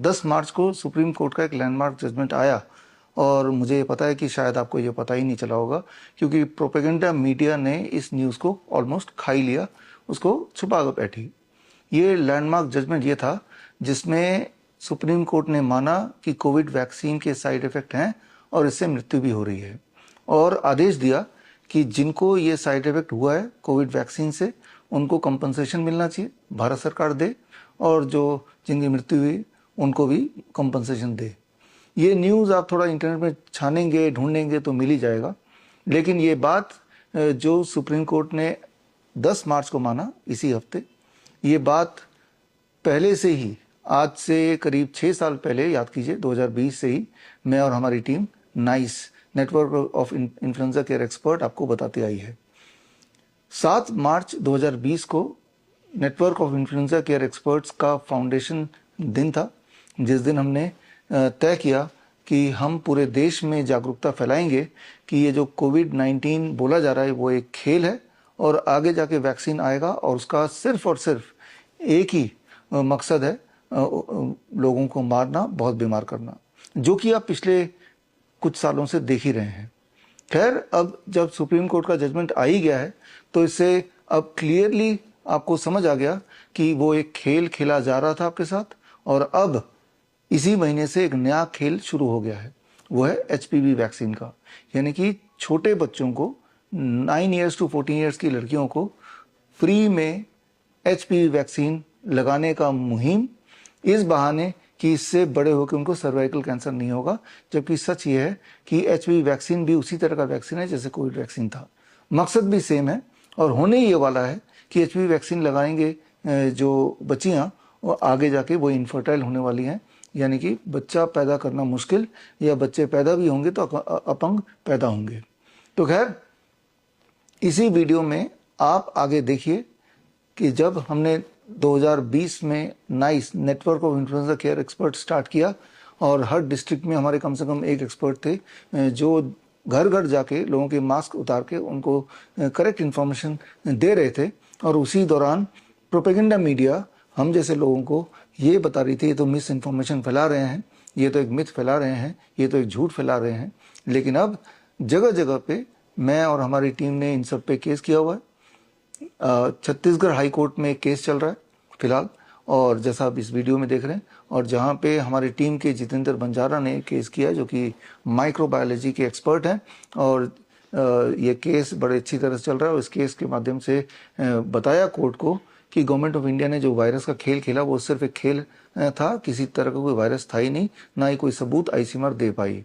10 मार्च को supreme court का एक लैंडमार्क जजमेंट आया और मुझे ये पता है कि शायद आपको ये पता ही नहीं चला होगा क्योंकि प्रोपेगेंडा मीडिया ने इस न्यूज़ को ऑलमोस्ट खा ही लिया, उसको छुपा कर बैठी। ये लैंडमार्क जजमेंट ये था जिसमें सुप्रीम कोर्ट ने माना कि कोविड वैक्सीन के साइड इफ़ेक्ट हैं और इससे मृत्यु भी हो रही है, और आदेश दिया कि जिनको ये साइड इफ़ेक्ट हुआ है कोविड वैक्सीन से उनको कंपनसेशन मिलना चाहिए, भारत सरकार दे, और जो जिनकी मृत्यु हुई उनको भी कंपनसेशन दे। ये न्यूज़ आप थोड़ा इंटरनेट में छानेंगे ढूंढेंगे तो मिल ही जाएगा। लेकिन ये बात जो सुप्रीम कोर्ट ने 10 मार्च को माना इसी हफ्ते, ये बात पहले से ही, आज से करीब 6 साल पहले, याद कीजिए 2020 से ही मैं और हमारी team nice network of influenza care expert आपको बताती आई है। 7 मार्च 2020 को network of influenza care experts का फाउंडेशन दिन था, जिस दिन हमने तय किया कि हम पूरे देश में जागरूकता फैलाएंगे कि ये जो कोविड-19 बोला जा रहा है वो एक खेल है और आगे जाके वैक्सीन आएगा और उसका सिर्फ और सिर्फ एक ही मकसद है, लोगों को मारना, बहुत बीमार करना, जो कि आप पिछले कुछ सालों से देख ही रहे हैं। खैर, अब जब सुप्रीम कोर्ट का जजमेंट आ ही गया है तो इससे अब क्लियरली आपको समझ आ गया कि वो एक खेल खेला जा रहा था आपके साथ, और अब इसी महीने से एक नया खेल शुरू हो गया है, वो है HPV वैक्सीन का। यानी कि छोटे बच्चों को 9 ईयर्स टू 14 ईयर्स की लड़कियों को फ्री में HPV वैक्सीन लगाने का मुहिम, इस बहाने कि इससे बड़े होकर उनको सर्वाइकल कैंसर नहीं होगा, जबकि सच ये है कि HPV वैक्सीन भी उसी तरह का वैक्सीन है जैसे कोविड वैक्सीन था। मकसद भी सेम है और होने ये वाला है कि HPV वैक्सीन लगाएंगे जो बच्चियाँ, वो आगे जाके वो इनफर्टाइल होने वाली हैं, यानी कि बच्चा पैदा करना मुश्किल, या बच्चे पैदा भी होंगे तो अपंग पैदा होंगे। तो खैर, इसी वीडियो में आप आगे देखिए कि जब हमने 2020 में nice network of influenza care expert start किया और हर डिस्ट्रिक्ट में हमारे कम से कम एक एक्सपर्ट थे जो घर घर जाके लोगों के मास्क उतार के उनको करेक्ट इन्फॉर्मेशन दे रहे थे, और उसी दौरान प्रोपेगेंडा मीडिया हम जैसे लोगों को ये बता रही थी ये तो मिस इन्फॉर्मेशन फैला रहे हैं, ये तो एक मिथ फैला रहे हैं, ये तो एक झूठ फैला रहे हैं। लेकिन अब जगह जगह पे मैं और हमारी टीम ने इन सब पे केस किया हुआ है। छत्तीसगढ़ हाई कोर्ट में एक केस चल रहा है फिलहाल, और जैसा आप इस वीडियो में देख रहे हैं, और जहाँ पे हमारी टीम के जितेंद्र बंजारा ने केस किया जो कि माइक्रोबायोलॉजी के एक्सपर्ट हैं, और ये केस बड़े अच्छी तरह से चल रहा है। और इस केस के माध्यम से बताया कोर्ट को कि गवर्नमेंट ऑफ इंडिया ने जो वायरस का खेल खेला वो सिर्फ एक खेल था, किसी तरह का कोई वायरस था ही नहीं, ना ही कोई सबूत ICMR दे पाई।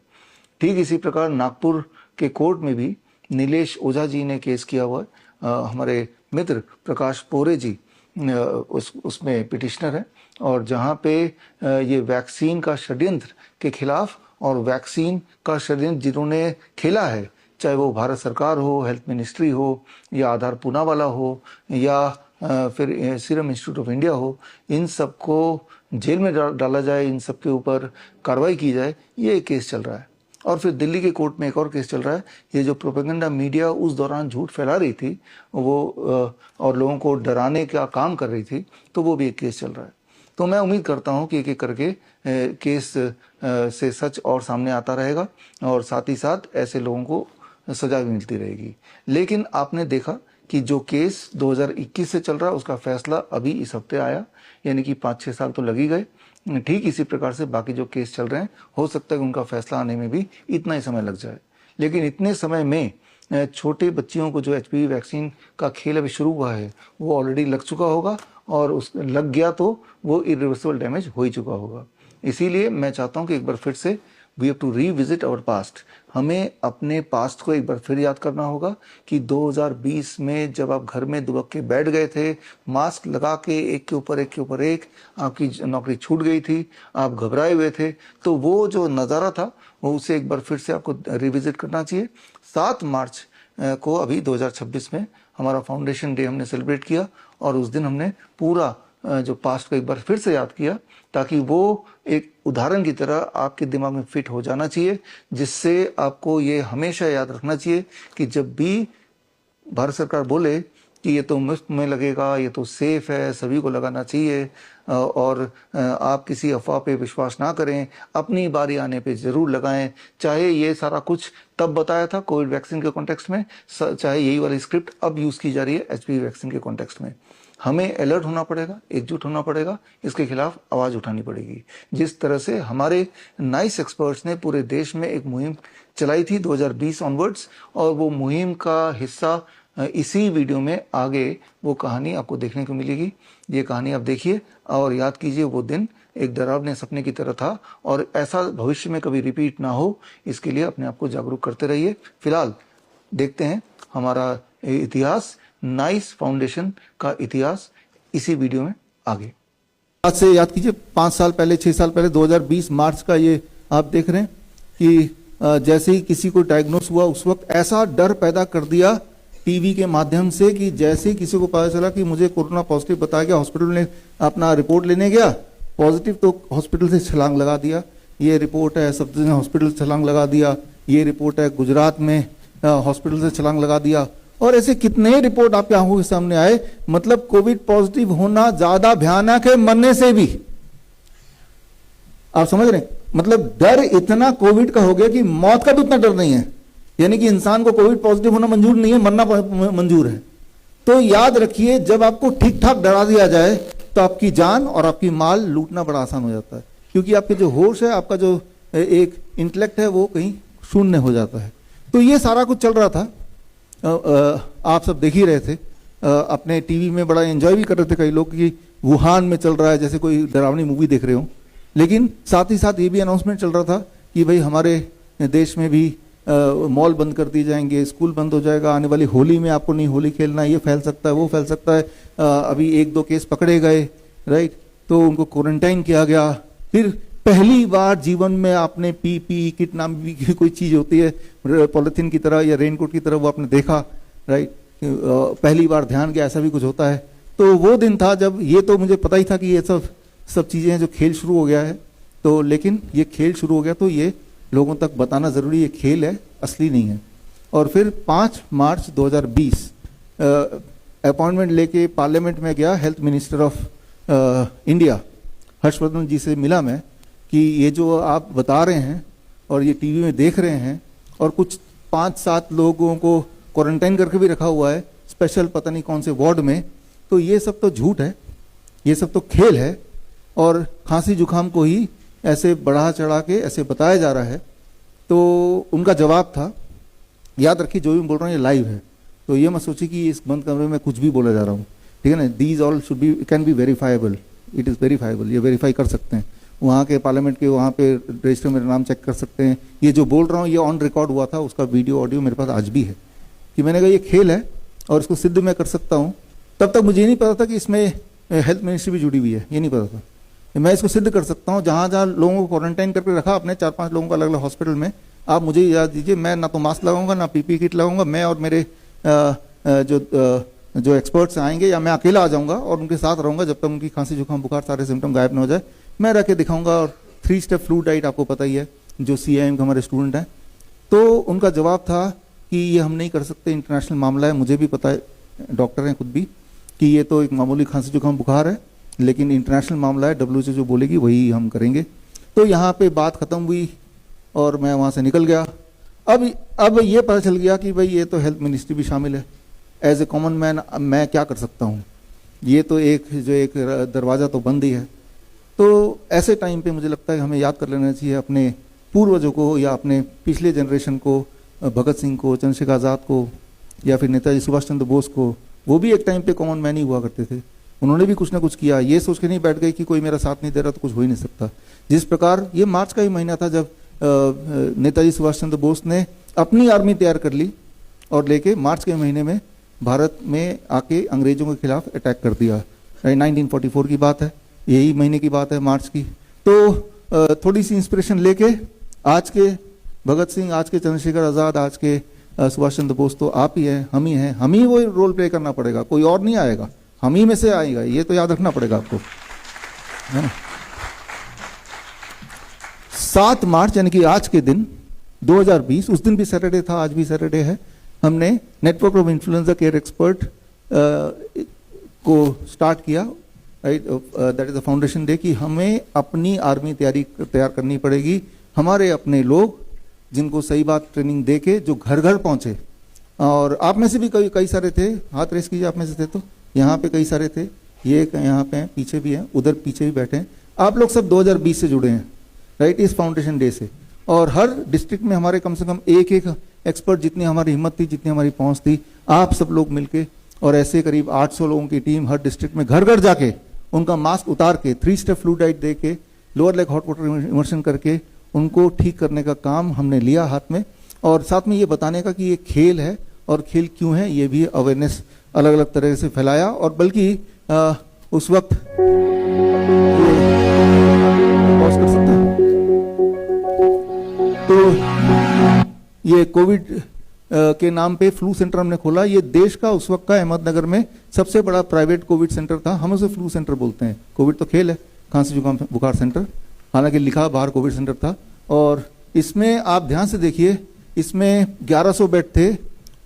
ठीक इसी प्रकार नागपुर के कोर्ट में भी नीलेश ओझा जी ने केस किया हुआ है। हमारे मित्र प्रकाश पोरे जी उसमें पिटिशनर है, और जहाँ पे ये वैक्सीन का षड्यंत्र के खिलाफ और वैक्सीन का षड्यंत्र जिन्होंने खेला है, चाहे वो भारत सरकार हो, हेल्थ मिनिस्ट्री हो, या आधार पूनावाला हो, या फिर सीरम इंस्टीट्यूट ऑफ इंडिया हो, इन सबको जेल में डाला जाए, इन सब के ऊपर कार्रवाई की जाए, ये एक केस चल रहा है। और फिर दिल्ली के कोर्ट में एक और केस चल रहा है। ये जो प्रोपेगेंडा मीडिया उस दौरान झूठ फैला रही थी वो और लोगों को डराने का काम कर रही थी, तो वो भी एक केस चल रहा है। तो मैं उम्मीद करता हूँ कि एक एक करके केस से सच और सामने आता रहेगा, और साथ ही साथ ऐसे लोगों को सजा भी मिलती रहेगी। लेकिन आपने देखा कि जो केस 2021 से चल रहा है उसका फैसला अभी इस हफ्ते आया, यानी कि 5-6 साल तो लग ही गए। ठीक इसी प्रकार से बाकी जो केस चल रहे हैं, हो सकता है कि उनका फैसला आने में भी इतना ही समय लग जाए। लेकिन इतने समय में छोटे बच्चियों को जो HPV वैक्सीन का खेल अभी शुरू हुआ है वो ऑलरेडी लग चुका होगा, और उस लग गया तो वो इरिवर्सिबल डैमेज हो ही चुका होगा। इसीलिए मैं चाहता हूँ कि एक बार फिर से we have to revisit our past. हमें अपने पास्ट को एक बार फिर याद करना होगा कि 2020 में जब आप घर में दुबक के बैठ गए थे, मास्क लगा के एक के ऊपर एक, आपकी नौकरी छूट गई थी, आप घबराए हुए थे, तो वो जो नज़ारा था वो उसे एक बार फिर से आपको रिविजिट करना चाहिए। 7 मार्च को अभी 2026 में हमारा फाउंडेशन डे हमने सेलिब्रेट किया, और उस दिन हमने पूरा जो पास्ट को एक बार फिर से याद किया, ताकि वो एक उदाहरण की तरह आपके दिमाग में फिट हो जाना चाहिए, जिससे आपको ये हमेशा याद रखना चाहिए कि जब भी भारत सरकार बोले कि ये तो मुफ्त में लगेगा, ये तो सेफ है, सभी को लगाना चाहिए और आप किसी अफवाह पे विश्वास ना करें, अपनी बारी आने पे ज़रूर लगाएं। चाहे ये सारा कुछ तब बताया था कोविड वैक्सीन के कॉन्टेक्स्ट में, चाहे यही वाली स्क्रिप्ट अब यूज़ की जा रही है HPV वैक्सीन के कॉन्टेक्स्ट में। हमें अलर्ट होना पड़ेगा, एकजुट होना पड़ेगा, इसके खिलाफ आवाज़ उठानी पड़ेगी। जिस तरह से हमारे नाइस एक्सपर्ट्स ने पूरे देश में एक मुहिम चलाई थी 2020 ऑनवर्ड्स, और वो मुहिम का हिस्सा इसी वीडियो में आगे वो कहानी आपको देखने को मिलेगी। ये कहानी आप देखिए और याद कीजिए वो दिन एक डरावने सपने की तरह था, और ऐसा भविष्य में कभी रिपीट ना हो, इसके लिए अपने आप को जागरूक करते रहिए। फिलहाल देखते हैं हमारा इतिहास, नाइस फाउंडेशन का इतिहास इसी वीडियो में आगे। आज से याद कीजिए 5 साल पहले, 6 साल पहले 2020 मार्च का ये आप देख रहे हैं कि जैसे ही किसी को डायग्नोस हुआ उस वक्त ऐसा डर पैदा कर दिया टीवी के माध्यम से कि जैसे ही किसी को पता चला कि मुझे कोरोना पॉजिटिव बताया गया, हॉस्पिटल में अपना रिपोर्ट लेने गया पॉजिटिव, तो हॉस्पिटल से छलांग लगा दिया। ये रिपोर्ट है सब ने हॉस्पिटल से छलांग लगा दिया, ये रिपोर्ट है गुजरात में हॉस्पिटल से छलांग लगा दिया, और ऐसे कितने रिपोर्ट आपके आंखों के सामने आए। मतलब कोविड पॉजिटिव होना ज्यादा भयानक है मरने से भी, आप समझ रहे हैं? मतलब डर इतना कोविड का हो गया कि मौत का भी उतना डर नहीं है। यानी कि इंसान को कोविड पॉजिटिव होना मंजूर नहीं है, मरना मंजूर है। तो याद रखिए, जब आपको ठीक ठाक डरा दिया जाए तो आपकी जान और आपकी माल लूटना बड़ा आसान हो जाता है, क्योंकि आपके जो होश है, आपका जो एक इंटेलेक्ट है, वो कहीं शून्य हो जाता है। तो ये सारा कुछ चल रहा था, आप सब देख ही रहे थे, अपने टीवी में बड़ा एंजॉय भी कर रहे थे कई लोग कि वुहान में चल रहा है, जैसे कोई डरावनी मूवी देख रहे हो। लेकिन साथ ही साथ ये भी अनाउंसमेंट चल रहा था कि भाई हमारे देश में भी मॉल बंद कर दिए जाएंगे, स्कूल बंद हो जाएगा, आने वाली होली में आपको नहीं होली खेलना, ये फैल सकता है, वो फैल सकता है। अभी 1-2 केस पकड़े गए, राइट, तो उनको क्वारंटाइन किया गया। फिर पहली बार जीवन में आपने PPE किट नाम की कोई चीज होती है, पॉलिथीन की तरह या रेनकोट की तरह, वो आपने देखा, राइट, पहली बार ध्यान गया ऐसा भी कुछ होता है। तो वो दिन था जब, ये तो मुझे पता ही था कि ये सब चीजें हैं जो खेल शुरू हो गया है, तो लेकिन ये खेल शुरू हो गया तो ये लोगों तक बताना जरूरी, ये खेल है, असली नहीं है। और फिर 5 मार्च 2020 अपॉइंटमेंट लेके पार्लियामेंट में गया, health minister of India Harshvardhan ji से मिला मैं कि ये जो आप बता रहे हैं और ये टीवी में देख रहे हैं, और कुछ 5-7 लोगों को क्वारंटाइन करके भी रखा हुआ है स्पेशल पता नहीं कौन से वार्ड में, तो ये सब तो झूठ है, ये सब तो खेल है, और खांसी जुकाम को ही ऐसे बढ़ा चढ़ा के ऐसे बताया जा रहा है। तो उनका जवाब था, याद रखिए जो भी बोल रहा हूँ ये लाइव है, तो ये मत सोचिए कि इस बंद कमरे में कुछ भी बोला जा रहा हूँ, ठीक है ना। These all should be can be verifiable, it is verifiable, ये वेरीफाई कर सकते हैं, वहाँ के पार्लियामेंट के वहाँ पे रजिस्टर में नाम चेक कर सकते हैं। ये जो बोल रहा हूँ ये ऑन रिकॉर्ड हुआ था, उसका वीडियो ऑडियो मेरे पास आज भी है, कि मैंने कहा ये खेल है और इसको सिद्ध मैं कर सकता हूँ। तब तक मुझे नहीं पता था कि इसमें हेल्थ मिनिस्ट्री भी जुड़ी हुई है, ये नहीं पता था। मैं इसको सिद्ध कर सकता हूँ, जहाँ जहाँ लोगों को क्वारंटाइन करके रखा अपने 4-5 लोगों को अलग अलग हॉस्पिटल में, आप मुझे याद दीजिए, मैं ना तो मास्क लगाऊंगा ना PPE किट लगाऊंगा, मैं और मेरे जो एक्सपर्ट्स आएंगे, या मैं अकेला आ जाऊंगा और उनके साथ रहूंगा जब तक उनकी खांसी जुकाम बुखार सारे सिम्टम गायब ना हो जाए, मैं रह के दिखाऊंगा। और 3 स्टेप फ्लू डाइट आपको पता ही है, जो CIM के हमारे स्टूडेंट हैं। तो उनका जवाब था कि ये हम नहीं कर सकते, इंटरनेशनल मामला है, मुझे भी पता है, डॉक्टर हैं खुद भी, कि ये तो एक मामूली खांसी जुकाम बुखार है, लेकिन इंटरनेशनल मामला है, WHO जो बोलेगी वही हम करेंगे। तो यहाँ पे बात खत्म हुई और मैं वहाँ से निकल गया। अब ये पता चल गया कि भाई ये तो हेल्थ मिनिस्ट्री भी शामिल है। एज ए कॉमन मैन मैं क्या कर सकता हूँ, ये तो एक दरवाज़ा तो बंद ही है। तो ऐसे टाइम पे मुझे लगता है हमें याद कर लेना चाहिए अपने पूर्वजों को, या अपने पिछले जनरेशन को, भगत सिंह को, चंद्रशेखर आज़ाद को, या फिर नेताजी सुभाष चंद्र बोस को। वो भी एक टाइम पे कॉमन मैन ही हुआ करते थे, उन्होंने भी कुछ ना कुछ किया। ये सोच के नहीं बैठ गए कि कोई मेरा साथ नहीं दे रहा तो कुछ हो ही नहीं सकता। जिस प्रकार ये मार्च का ही महीना था जब नेताजी सुभाष चंद्र बोस ने अपनी आर्मी तैयार कर ली और लेके मार्च के महीने में भारत में आके अंग्रेजों के खिलाफ अटैक कर दिया। 1944 की बात है, यही महीने की बात है मार्च की। तो थोड़ी सी इंस्पिरेशन लेके आज के भगत सिंह, आज के चंद्रशेखर आज़ाद, आज के सुभाष चंद्र बोस तो आप ही हैं, हम ही हैं, हम ही वो रोल प्ले करना पड़ेगा, कोई और नहीं आएगा, हम ही में से आएगा, ये तो याद रखना पड़ेगा आपको, है ना। 7 मार्च यानी कि आज के दिन 2020, उस दिन भी सैटरडे था, आज भी सैटरडे है, हमने network of influenza care expert को स्टार्ट किया, right, that is the foundation day, कि हमें अपनी आर्मी तैयार करनी पड़ेगी, हमारे अपने लोग जिनको सही बात ट्रेनिंग दे के जो घर घर पहुंचे। और आप में से भी कई सारे थे, हाथ रेस कीजिए आप में से थे तो, यहाँ पे कई सारे थे, ये यहाँ पे हैं, पीछे भी हैं, उधर पीछे भी बैठे हैं, आप लोग सब 2020 से जुड़े हैं, राइट, इस फाउंडेशन डे से। और हर डिस्ट्रिक्ट में हमारे कम से कम एक एक्सपर्ट, जितनी हमारी हिम्मत थी, जितनी हमारी पहुंच थी, आप सब लोग मिलके, और ऐसे करीब 800 लोगों की टीम हर डिस्ट्रिक्ट में घर घर जाके उनका मास्क उतार के 3 स्टेप फ्लूइडाइट दे के lower leg hot water immersion करके उनको ठीक करने का काम हमने लिया हाथ में। और साथ में ये बताने का कि ये खेल है और खेल क्यों है, ये भी अवेयरनेस अलग अलग तरह से फैलाया। और बल्कि उस वक्त पॉज कर सकते हैं, तो ये कोविड के नाम पे फ्लू सेंटर हमने खोला। ये देश का उस वक्त का अहमदनगर में सबसे बड़ा प्राइवेट कोविड सेंटर था। हम उसे फ्लू सेंटर बोलते हैं, कोविड तो खेल है, खांसी जुकाम बुखार सेंटर, हालांकि लिखा बाहर कोविड सेंटर था। और इसमें आप ध्यान से देखिए, इसमें 1100 बेड थे,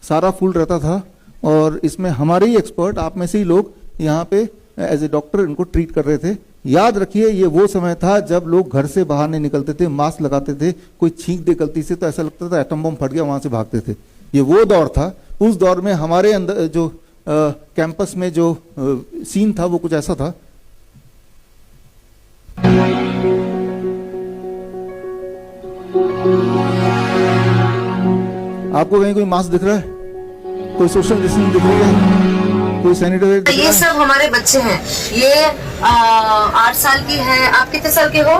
सारा फुल रहता था। और इसमें हमारे ही एक्सपर्ट, आप में से ही लोग यहाँ पे एज ए डॉक्टर इनको ट्रीट कर रहे थे। याद रखिए, ये वो समय था जब लोग घर से बाहर नहीं निकलते थे, मास्क लगाते थे, कोई छींक दे गलती से तो ऐसा लगता था एटम बम फट गया, वहां से भागते थे। ये वो दौर था। उस दौर में हमारे अंदर जो कैंपस में जो सीन था वो कुछ ऐसा था। आपको कहीं कोई मास्क दिख रहा है, कोई सोशल डिस्टेंसिंग दिख रही है, कोई सैनिटाइजर दिख रहा है? ये सब हमारे बच्चे हैं। ये 8 साल की है, आप कितने साल के हो?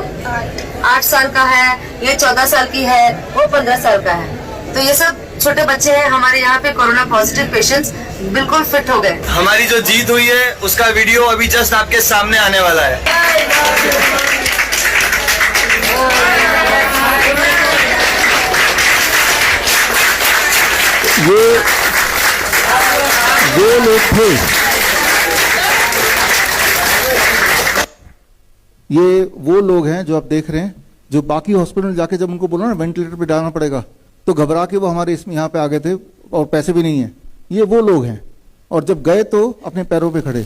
8 साल का है, ये 14 साल की है, वो 15 साल का है। तो ये सब छोटे बच्चे हैं। हमारे यहाँ पे कोरोना पॉजिटिव पेशेंट्स बिल्कुल फिट हो गए। हमारी जो जीत हुई है उसका वीडियो अभी जस्ट आपके सामने आने वाला है। ये लोग थे, ये वो लोग हैं जो आप देख रहे हैं, जो बाकी हॉस्पिटल जाके जब उनको बोला ना वेंटिलेटर पे डालना पड़ेगा तो घबरा के वो हमारे इसमें यहाँ पे आ गए थे, और पैसे भी नहीं है। ये वो लोग हैं, और जब गए तो अपने पैरों पे खड़े।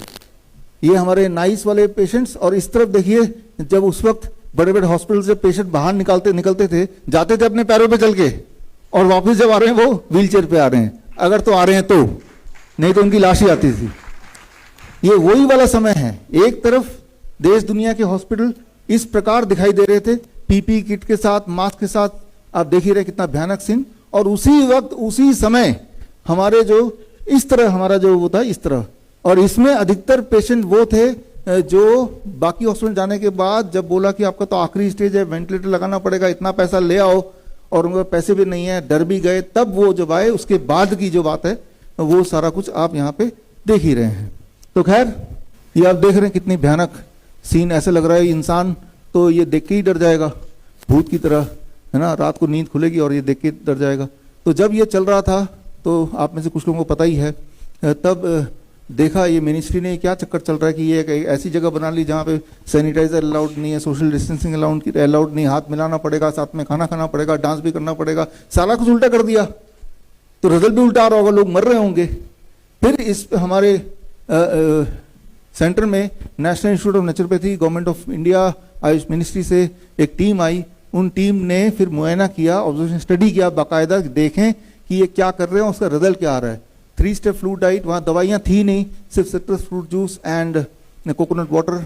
ये हमारे नाइस वाले पेशेंट्स। और इस तरफ देखिए, जब उस वक्त बड़े बड़े हॉस्पिटल से पेशेंट बाहर निकलते थे, जाते थे अपने पैरों पे चल के, और वापस जब आ रहे हैं वो व्हील चेयर पे आ रहे हैं, अगर तो आ रहे हैं तो, नहीं तो उनकी लाश ही आती थी। ये वही वाला समय है। एक तरफ देश दुनिया के हॉस्पिटल इस प्रकार दिखाई दे रहे थे, पीपी किट के साथ, मास्क के साथ, आप देख ही रहे कितना भयानक सीन। और उसी वक्त उसी समय हमारे जो इस तरह हमारा जो वो था इस तरह, और इसमें अधिकतर पेशेंट वो थे जो बाकी हॉस्पिटल जाने के बाद जब बोला कि आपका तो आखिरी स्टेज है, वेंटिलेटर लगाना पड़ेगा, इतना पैसा ले आओ, और उनके पैसे भी नहीं है, डर भी गए, तब वो जब आए उसके बाद की जो बात है वो सारा कुछ आप यहाँ पे देख ही रहे हैं। तो खैर, ये आप देख रहे हैं कितनी भयानक सीन। ऐसा लग रहा है इंसान तो ये देख के ही डर जाएगा, भूत की तरह, है ना। रात को नींद खुलेगी और ये देख के डर जाएगा। तो जब ये चल रहा था तो आप में से कुछ लोगों को पता ही है, तब देखा ये मिनिस्ट्री ने क्या चक्कर चल रहा है कि ये एक ऐसी जगह बना ली जहाँ पे सैनिटाइजर अलाउड नहीं है, सोशल डिस्टेंसिंग अलाउड नहीं, हाथ मिलाना पड़ेगा, साथ में खाना खाना पड़ेगा, डांस भी करना पड़ेगा, सारा कुछ उल्टा कर दिया। तो रिजल्ट भी उल्टा आ रहा होगा, लोग मर रहे होंगे। फिर इस हमारे सेंटर में national institute of naturopathy, government of India, Ayush ministry से एक टीम आई। उन टीम ने फिर मुआयना किया, ऑब्जर्वेशन स्टडी किया बाकायदा, देखें कि ये क्या कर रहे हैं, उसका रिजल्ट क्या आ रहा है। 3 स्टेप फ्लू डाइट, वहाँ दवाइयाँ थी नहीं, सिर्फ citrus fruit juice and coconut water,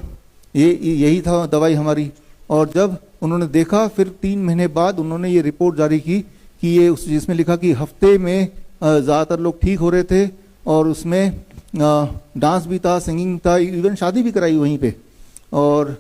यही था दवाई हमारी। और जब उन्होंने देखा, फिर 3 महीने बाद उन्होंने ये रिपोर्ट जारी की कि ये जिसमें लिखा कि हफ्ते में ज़्यादातर लोग ठीक हो रहे थे, और उसमें डांस भी था, सिंगिंग था, इवन शादी भी कराई वहीं पे, और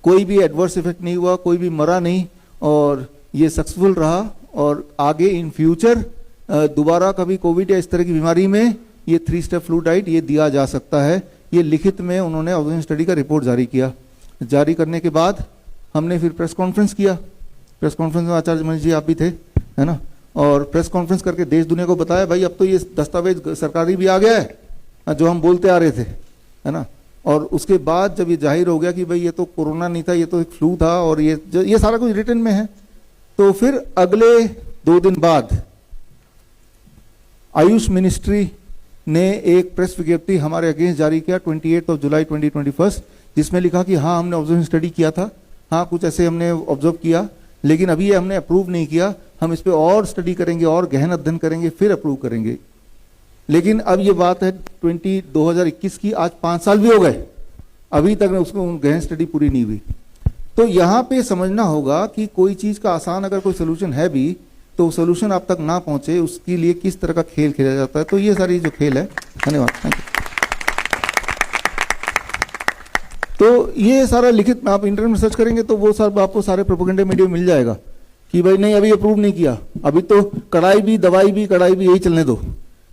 कोई भी एडवर्स इफेक्ट नहीं हुआ, कोई भी मरा नहीं, और ये सक्सेसफुल रहा। और आगे इन फ्यूचर दोबारा कभी कोविड या इस तरह की बीमारी में ये 3 स्टेप फ्लू डाइट ये दिया जा सकता है। ये लिखित में उन्होंने ऑब्जर्वेशन स्टडी का रिपोर्ट जारी किया। जारी करने के बाद हमने फिर प्रेस कॉन्फ्रेंस किया। प्रेस कॉन्फ्रेंस में आचार्य मनीष जी आप भी थे, है ना, और प्रेस कॉन्फ्रेंस करके देश दुनिया को बताया, भाई अब तो ये दस्तावेज सरकारी भी आ गया है जो हम बोलते आ रहे थे, है ना। और उसके बाद जब ये जाहिर हो गया कि भाई ये तो कोरोना नहीं था, ये तो एक फ्लू था, और ये सारा कुछ रिटर्न में है, तो फिर अगले 2 दिन बाद आयुष मिनिस्ट्री ने एक प्रेस विज्ञप्ति हमारे अगेंस्ट जारी किया 28 जुलाई 2021, जिसमें लिखा कि हाँ हमने ऑब्जर्वेशन स्टडी किया था, हाँ कुछ ऐसे हमने ऑब्जर्व किया, लेकिन अभी ये हमने अप्रूव नहीं किया, हम इस पे और स्टडी करेंगे और गहन अध्ययन करेंगे फिर अप्रूव करेंगे। लेकिन अब ये बात है 2021 की, आज 5 साल भी हो गए, अभी तक उसको गहन स्टडी पूरी नहीं हुई। तो यहाँ पे समझना होगा कि कोई चीज का आसान अगर कोई सोल्यूशन है भी तो सोल्यूशन आप तक ना पहुंचे उसके लिए किस तरह का खेल खेला जाता है। तो ये सारी जो खेल है, धन्यवाद, थैंक यू। तो ये सारा लिखित आप इंटरनेट में सर्च करेंगे तो वो सब आपको सारे प्रोपेगेंडा मीडिया में मिल जाएगा कि भाई नहीं अभी अप्रूव नहीं किया, अभी तो कड़ाई भी दवाई भी कड़ाई भी यही चलने दो,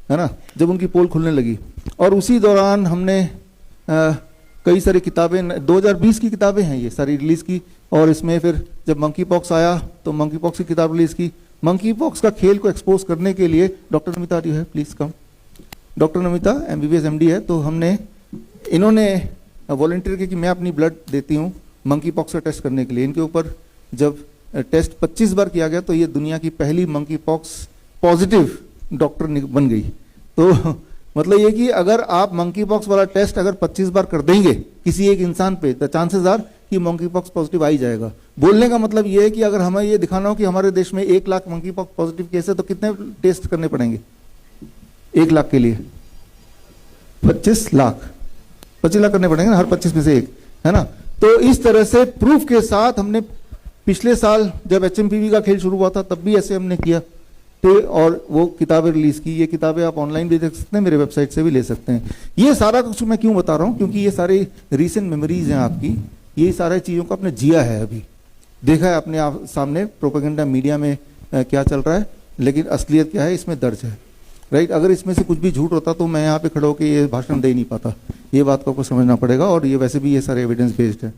है ना, जब उनकी पोल खुलने लगी। और उसी दौरान हमने कई सारी किताबें, 2020 की किताबें हैं ये सारी रिलीज की, और इसमें फिर जब मंकी पॉक्स आया तो मंकी पॉक्स की किताब रिलीज की। मंकी पॉक्स का खेल को एक्सपोज करने के लिए डॉक्टर नमिता यू है, please come. Doctor Namita MBBS MD है, तो हमने इन्होंने वॉलंटियर के कि मैं अपनी ब्लड देती हूँ मंकी पॉक्स का टेस्ट करने के लिए। इनके ऊपर जब टेस्ट 25 बार किया गया तो ये दुनिया की पहली मंकी पॉक्स पॉजिटिव डॉक्टर बन गई। तो मतलब ये कि अगर आप मंकी पॉक्स वाला टेस्ट अगर 25 बार कर देंगे किसी एक इंसान पे, तो चांसेस आर कि मंकी पॉक्स पॉजिटिव आ ही जाएगा। बोलने का मतलब ये है कि अगर हमें ये दिखाना हो कि हमारे देश में 1 lakh monkey pox positive case है तो कितने टेस्ट करने पड़ेंगे 1 लाख के लिए? 25 लाख करने पड़ेंगे ना, हर 25 में से एक, है ना। तो इस तरह से प्रूफ के साथ हमने पिछले साल जब HMPV का खेल शुरू हुआ था तब भी ऐसे हमने किया थे, और वो किताबें रिलीज की। ये किताबें आप ऑनलाइन भी देख सकते हैं, मेरे वेबसाइट से भी ले सकते हैं। ये सारा कुछ मैं क्यों बता रहा हूँ, क्योंकि ये सारे रीसेंट मेमोरीज हैं आपकी, ये सारी चीजों को आपने जिया है, अभी देखा है अपने आप सामने प्रोपेगेंडा मीडिया में क्या चल रहा है, लेकिन असलियत क्या है इसमें दर्ज है, राइट। अगर इसमें से कुछ भी झूठ होता तो मैं यहाँ पे खड़ा होकर ये भाषण दे नहीं पाता, ये बात को आपको समझना पड़ेगा। और ये वैसे भी ये सारे एविडेंस बेस्ड है।